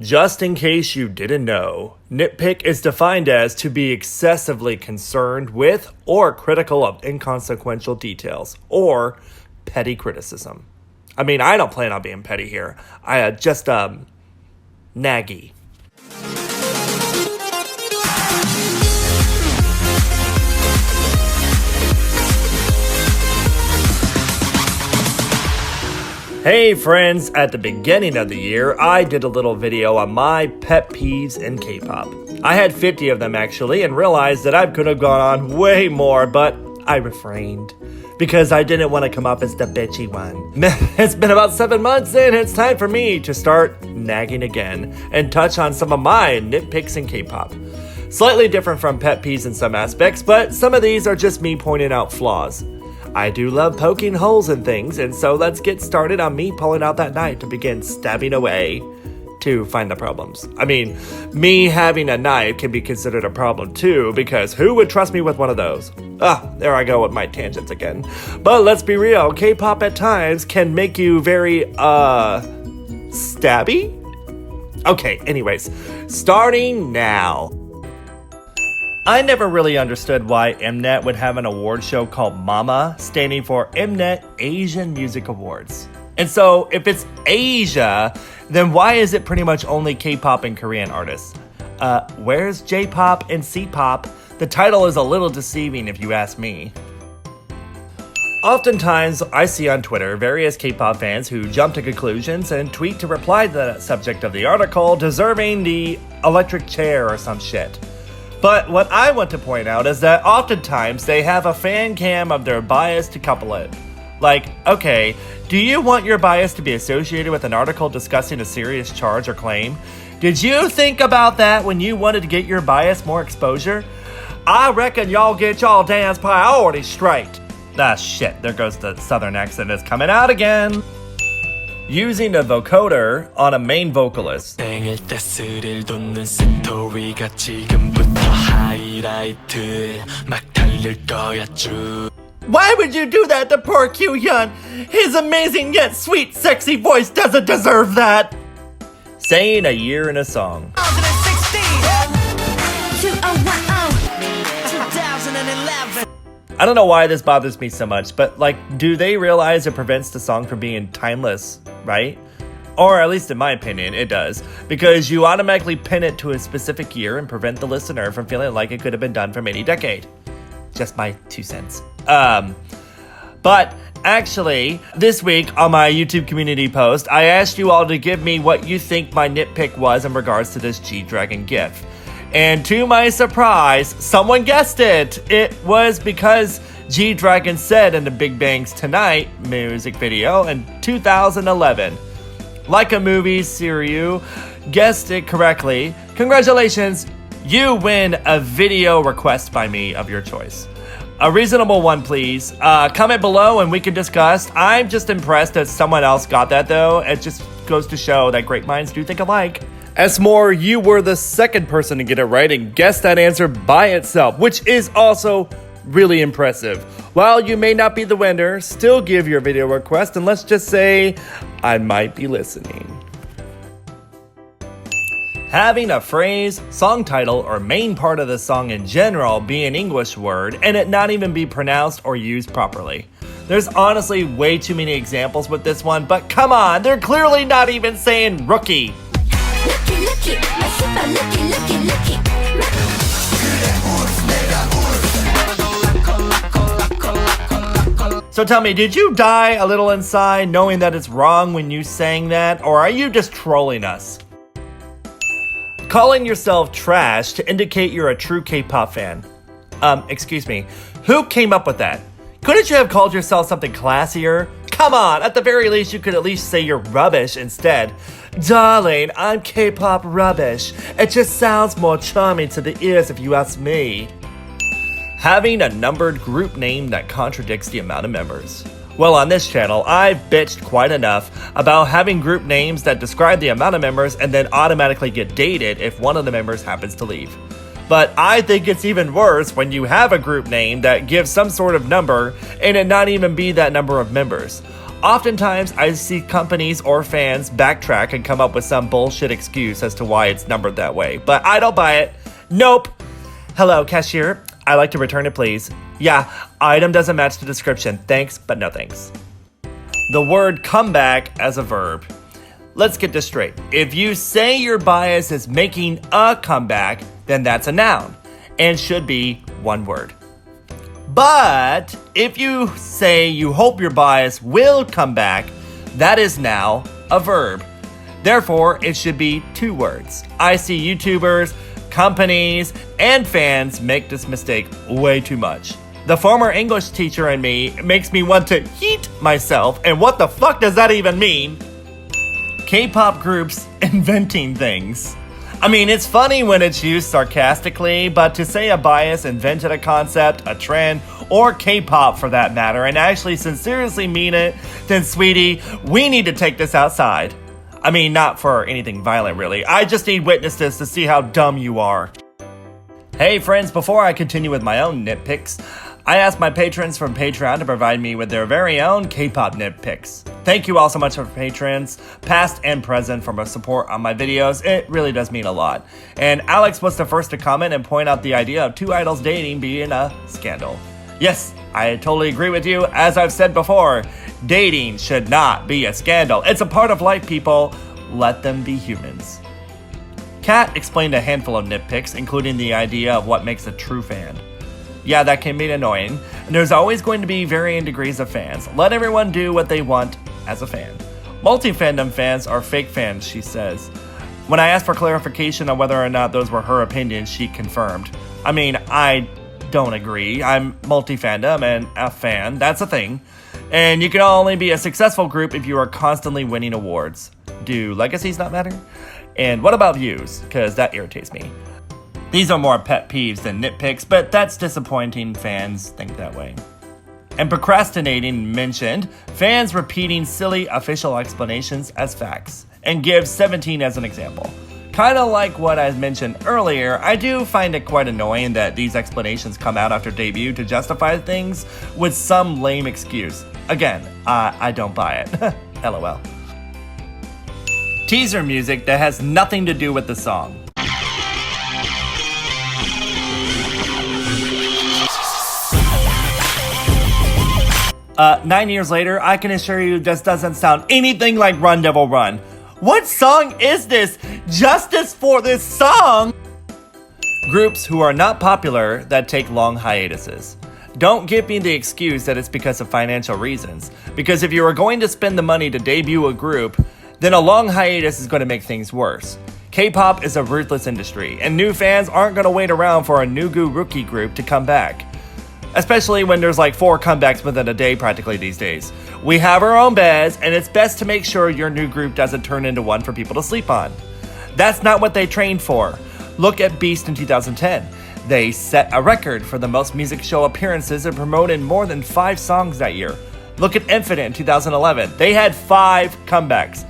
Just in case you didn't know, nitpick is defined as to be excessively concerned with or critical of inconsequential details, or petty criticism. I mean, I don't plan on being petty here. Just naggy. Hey friends, at the beginning of the year, I did a little video on my pet peeves in K-pop. I had 50 of them actually, and realized that I could have gone on way more, but I refrained. Because I didn't want to come off as the bitchy one. It's been about 7 months and it's time for me to start nagging again and touch on some of my nitpicks in K-pop. Slightly different from pet peeves in some aspects, but some of these are just me pointing out flaws. I do love poking holes in things, and so let's get started on me pulling out that knife to begin stabbing away to find the problems. I mean, me having a knife can be considered a problem too, because who would trust me with one of those? There I go with my tangents again. But let's be real, K-pop at times can make you very, stabby? Okay, anyways, starting now. I never really understood why Mnet would have an award show called MAMA, standing for Mnet Asian Music Awards. And so, if it's Asia, then why is it pretty much only K-pop and Korean artists? Where's J-pop and C-pop? The title is a little deceiving if you ask me. Oftentimes, I see on Twitter various K-pop fans who jump to conclusions and tweet to reply to the subject of the article, deserving the electric chair or some shit. But what I want to point out is that oftentimes they have a fan cam of their bias to couple it. Like, okay, do you want your bias to be associated with an article discussing a serious charge or claim? Did you think about that when you wanted to get your bias more exposure? I reckon y'all get y'all damn priorities straight. Ah shit, there goes the southern accent is coming out again. Using a vocoder on a main vocalist. Why would you do that to poor Hyung? His amazing yet sweet, sexy voice doesn't deserve that. Saying a year in a song. 2011. I don't know why this bothers me so much, but do they realize it prevents the song from being timeless, right? Or at least in my opinion, it does. Because you automatically pin it to a specific year and prevent the listener from feeling like it could have been done from any decade. Just my 2 cents. But actually, this week on my YouTube community post, I asked you all to give me what you think my nitpick was in regards to this G-Dragon gif. And to my surprise, someone guessed it. It was because G-Dragon said in the BigBang's Tonight music video in 2011. Like a movie, Siriu guessed it correctly. Congratulations, you win a video request by me of your choice. A reasonable one, please. Comment below and we can discuss. I'm just impressed that someone else got that though. It just goes to show that great minds do think alike. As more, you were the second person to get it right and guess that answer by itself, which is also really impressive. While you may not be the winner, still give your video request and let's just say, I might be listening. Having a phrase, song title, or main part of the song in general be an English word and it not even be pronounced or used properly. There's honestly way too many examples with this one, but come on, they're clearly not even saying rookie. So tell me, did you die a little inside knowing that it's wrong when you sang that, or are you just trolling us? Calling yourself trash to indicate you're a true K-pop fan. Excuse me, who came up with that? Couldn't you have called yourself something classier? Come on, at the very least you could at least say you're rubbish instead. Darling, I'm K-pop rubbish. It just sounds more charming to the ears if you ask me. Having a numbered group name that contradicts the amount of members. Well, on this channel, I've bitched quite enough about having group names that describe the amount of members and then automatically get dated if one of the members happens to leave. But I think it's even worse when you have a group name that gives some sort of number and it not even be that number of members. Oftentimes, I see companies or fans backtrack and come up with some bullshit excuse as to why it's numbered that way, but I don't buy it. Nope. Hello, cashier. I'd like to return it, please. Yeah, item doesn't match the description. Thanks, but no thanks. The word comeback as a verb. Let's get this straight. If you say your bias is making a comeback, then that's a noun and should be one word. But if you say you hope your bias will come back, that is now a verb. Therefore, it should be two words. I see YouTubers, companies, and fans make this mistake way too much. The former English teacher in me makes me want to heat myself, and what the fuck does that even mean? K-pop groups inventing things. I mean, it's funny when it's used sarcastically, but to say a bias invented a concept, a trend, or K-pop for that matter, and actually sincerely mean it, then sweetie, we need to take this outside. I mean, not for anything violent really. I just need witnesses to see how dumb you are. Hey friends, before I continue with my own nitpicks, I asked my patrons from Patron to provide me with their very own K-pop nitpicks. Thank you all so much for patrons, past and present, for my support on my videos. It really does mean a lot. And Alex was the first to comment and point out the idea of two idols dating being a scandal. Yes, I totally agree with you. As I've said before, dating should not be a scandal. It's a part of life, people. Let them be humans. Kat explained a handful of nitpicks, including the idea of what makes a true fan. Yeah, that can be annoying, and there's always going to be varying degrees of fans. Let everyone do what they want as a fan. Multi-fandom fans are fake fans, she says. When I asked for clarification on whether or not those were her opinions, she confirmed. I mean, I don't agree. I'm multi-fandom and a fan, that's a thing. And you can only be a successful group if you are constantly winning awards. Do legacies not matter? And what about views? Because that irritates me. These are more pet peeves than nitpicks, but that's disappointing. Fans think that way. And procrastinating mentioned fans repeating silly official explanations as facts, and gives 17 as an example. Kind of like what I mentioned earlier, I do find it quite annoying that these explanations come out after debut to justify things with some lame excuse. Again, I don't buy it. LOL. Teaser music that has nothing to do with the song. Nine years later, I can assure you this doesn't sound anything like Run Devil Run. What song is this? Justice for this song! Groups who are not popular that take long hiatuses. Don't give me the excuse that it's because of financial reasons, because if you are going to spend the money to debut a group, then a long hiatus is going to make things worse. K-pop is a ruthless industry, and new fans aren't going to wait around for a Nugu rookie group to come back. Especially when there's like 4 comebacks within a day practically these days. We have our own beds, and it's best to make sure your new group doesn't turn into one for people to sleep on. That's not what they trained for. Look at Beast in 2010. They set a record for the most music show appearances and promoted more than 5 songs that year. Look at Infinite in 2011. They had 5 comebacks.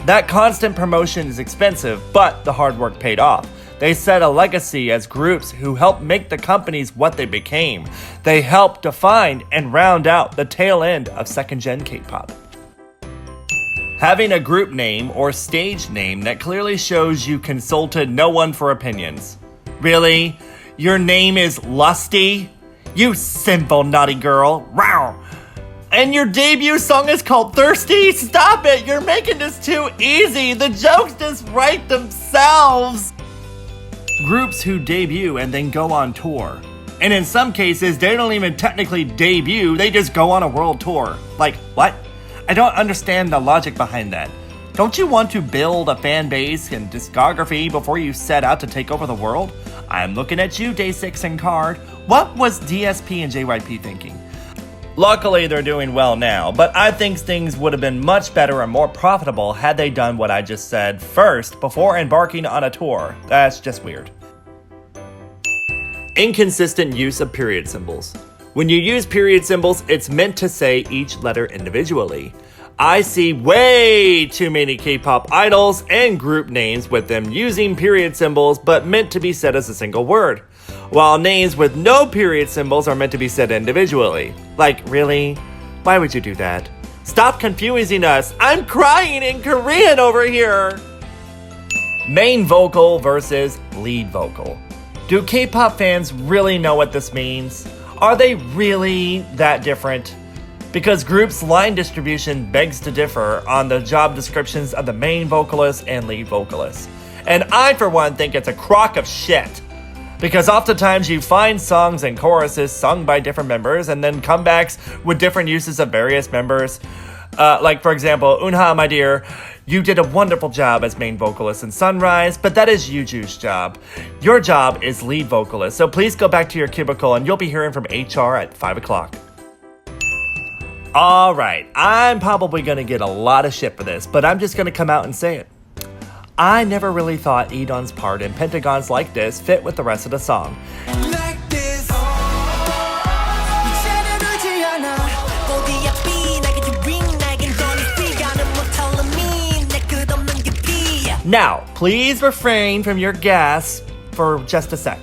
That constant promotion is expensive, but the hard work paid off. They set a legacy as groups who helped make the companies what they became. They helped define and round out the tail end of second-gen K-pop. Having a group name or stage name that clearly shows you consulted no one for opinions. Really? Your name is Lusty? You sinful naughty girl. Wow. And your debut song is called Thirsty? Stop it! You're making this too easy! The jokes just write themselves! Groups who debut and then go on tour. And in some cases, they don't even technically debut, they just go on a world tour. Like, what? I don't understand the logic behind that. Don't you want to build a fan base and discography before you set out to take over the world? I'm looking at you, Day6 and Card. What was DSP and JYP thinking? Luckily, they're doing well now, but I think things would have been much better and more profitable had they done what I just said first before embarking on a tour. That's just weird. Inconsistent use of period symbols. When you use period symbols, it's meant to say each letter individually. I see way too many K-pop idols and group names with them using period symbols but meant to be said as a single word, while names with no period symbols are meant to be said individually. Like, really? Why would you do that? Stop confusing us. I'm crying in Korean over here. Main vocal versus lead vocal. Do K-pop fans really know what this means? Are they really that different? Because groups' line distribution begs to differ on the job descriptions of the main vocalist and lead vocalist. And I, for one, think it's a crock of shit. Because oftentimes you find songs and choruses sung by different members and then comebacks with different uses of various members. Like, for example, Unha, my dear, you did a wonderful job as main vocalist in Sunrise, but that is Yuju's job. Your job is lead vocalist, so please go back to your cubicle and you'll be hearing from HR at 5 o'clock. Alright, I'm probably gonna get a lot of shit for this, but I'm just gonna come out and say it. I never really thought E'Dawn's part in Pentagon's Like This fit with the rest of the song. Now, please refrain from your gas for just a sec.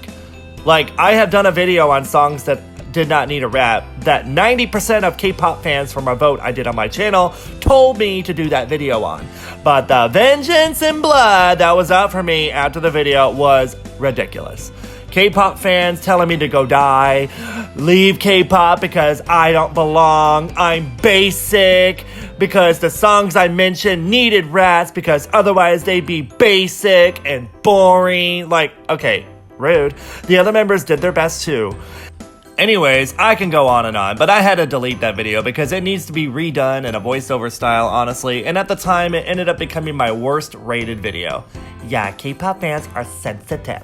Like, I have done a video on songs that did not need a rap that 90% of K-pop fans from a vote I did on my channel told me to do that video on. But the vengeance in blood that was out for me after the video was ridiculous. K-pop fans telling me to go die, leave K-pop because I don't belong, I'm basic, because the songs I mentioned needed raps because otherwise they'd be basic and boring. Like, okay, rude. The other members did their best too. Anyways, I can go on, but I had to delete that video because it needs to be redone in a voiceover style, honestly, and at the time it ended up becoming my worst rated video. Yeah, K-pop fans are sensitive.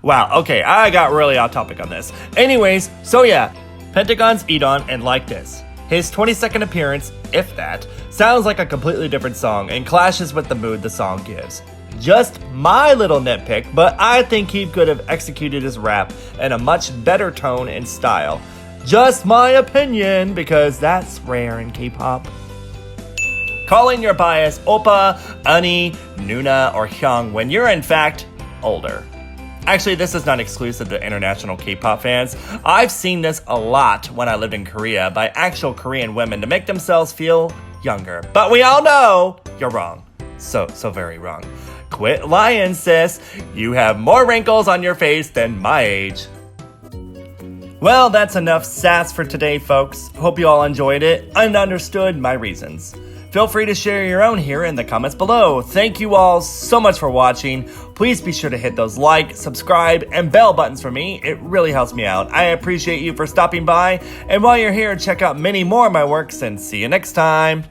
Wow, okay, I got really off topic on this. Anyways, so yeah, Pentagon's E'Dawn and Like This. His 20-second appearance, if that, sounds like a completely different song and clashes with the mood the song gives. Just my little nitpick, but I think he could have executed his rap in a much better tone and style. Just my opinion, because that's rare in K-pop. Calling your bias Oppa, Unnie, Noona, or Hyung when you're in fact older. Actually, this is not exclusive to international K-pop fans. I've seen this a lot when I lived in Korea by actual Korean women to make themselves feel younger. But we all know you're wrong. So very wrong. Quit lying, sis. You have more wrinkles on your face than my age. Well, that's enough sass for today, folks. Hope you all enjoyed it and understood my reasons. Feel free to share your own here in the comments below. Thank you all so much for watching. Please be sure to hit those like, subscribe, and bell buttons for me. It really helps me out. I appreciate you for stopping by. And while you're here, check out many more of my works and see you next time.